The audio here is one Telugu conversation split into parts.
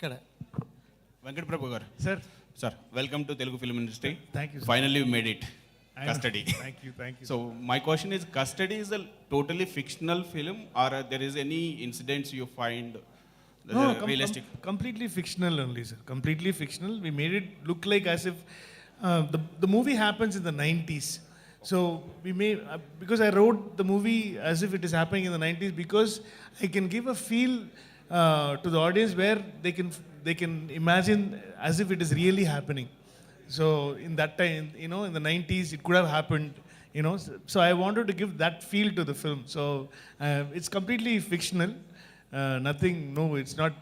ఇక్కడ వెంకట ప్రభు గారు sir sir welcome to Telugu film industry. Thank you, sir. Finally you made it. Custody. Thank you. So my question is, Custody is a totally fictional film, or there is any incidents you find that are realistic? Completely fictional only, sir. Completely fictional. We made it look like as if the movie happens in the 90s. So we made because I wrote the movie as if it is happening in the 90s, because I can give a feel to the audience where they can imagine as if it is really happening. So in that time, you know, in the 90s, it could have happened, you know. So I wanted to give that feel to the film. So it's completely fictional. Nothing, no, it's not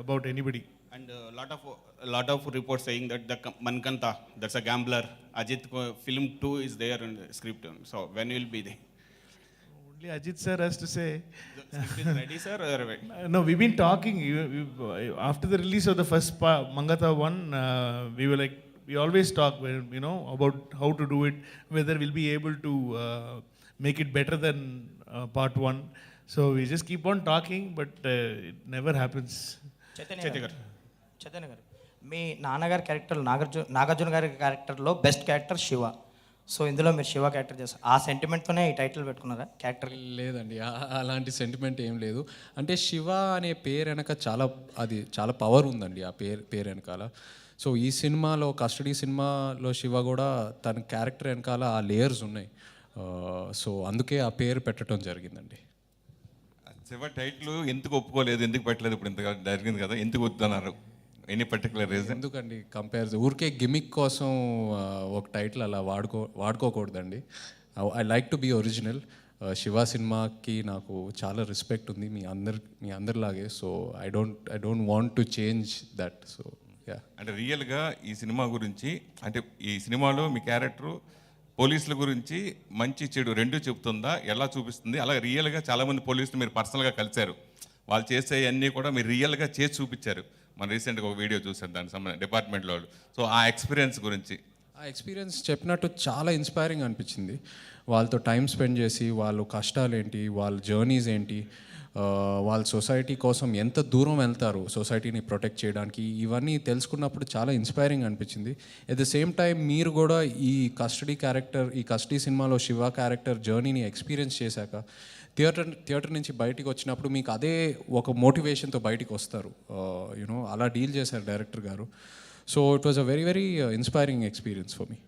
about anybody. And a lot of reports saying that the Mankanta, that's a gambler, Ajit film 2 is there in the script. So when will be there? Only Ajit sir has to say. The script is ready, sir? Or No, we've been talking. After the release of the first Mangata one, we were like, we always talk, you know, about how to do it, whether we'll be able to make it better than part one. So we just keep on talking, but it never happens. Chaitanya గారు, చైతన్య గారు, మీ నాన్నగారి క్యారెక్టర్ నాగార్జున గారి క్యారెక్టర్లో బెస్ట్ క్యారెక్టర్ శివ. సో ఇందులో మీరు శివ క్యారెక్టర్ చేస్తారు. ఆ సెంటిమెంట్తోనే ఈ టైటిల్ పెట్టుకున్నారా క్యారెక్టర్? లేదండి, అలాంటి సెంటిమెంట్ ఏం లేదు. అంటే శివ అనే పేరు వెనక చాలా పవర్ ఉందండి ఆ పేరు వెనకాల. సో ఈ సినిమాలో, కస్టడీ సినిమాలో శివ కూడా తన క్యారెక్టర్ వెనకాల ఆ లేయర్స్ ఉన్నాయి. సో అందుకే ఆ పేరు పెట్టడం జరిగిందండి. శివ టైటిల్ ఎందుకు ఒప్పుకోలేదు, ఎందుకు పెట్టలేదు, ఇప్పుడు ఇంత జరిగింది కదా, ఎందుకు వద్దన్నారు? Any particular reason? ఎందుకండి ఊరికే గిమిక్ కోసం ఒక టైటిల్ అలా వాడుకోకూడదండి. I like to be original. Siva సినిమాకి నాకు చాలా రెస్పెక్ట్ ఉంది మీ అందరిలాగే. So I don't want to change that. So అంటే రియల్గా ఈ సినిమా గురించి, అంటే ఈ సినిమాలో మీ క్యారెక్టరు పోలీసుల గురించి మంచి చెడు రెండు చెబుతుందా, ఎలా చూపిస్తుంది? అలా రియల్గా చాలామంది పోలీసులు మీరు పర్సనల్గా కలిశారు, వాళ్ళు చేసే అన్నీ కూడా మీరు రియల్గా చేసి చూపించారు. మనం రీసెంట్గా ఒక వీడియో చూసారు దానికి సంబంధించి డిపార్ట్మెంట్లో వాళ్ళు. సో ఆ ఎక్స్పీరియన్స్ గురించి. ఆ ఎక్స్పీరియన్స్ చెప్పినట్టు చాలా ఇన్స్పైరింగ్ అనిపించింది. వాళ్ళతో టైం స్పెండ్ చేసి, వాళ్ళ కష్టాలు ఏంటి, వాళ్ళ జర్నీస్ ఏంటి, వాళ్ళ సొసైటీ కోసం ఎంత దూరం వెళ్తారు సొసైటీని ప్రొటెక్ట్ చేయడానికి, ఇవన్నీ తెలుసుకున్నప్పుడు చాలా ఇన్స్పైరింగ్ అనిపించింది. ఎట్ ద సేమ్ టైం మీరు కూడా ఈ కస్టడీ సినిమాలో శివ క్యారెక్టర్ జర్నీని ఎక్స్పీరియన్స్ చేశాక థియేటర్ నుంచి బయటికి వచ్చినప్పుడు మీకు అదే ఒక మోటివేషన్తో బయటికి వస్తారు. యూనో అలా డీల్ చేశారు డైరెక్టర్ గారు. So it was a very very inspiring experience for me.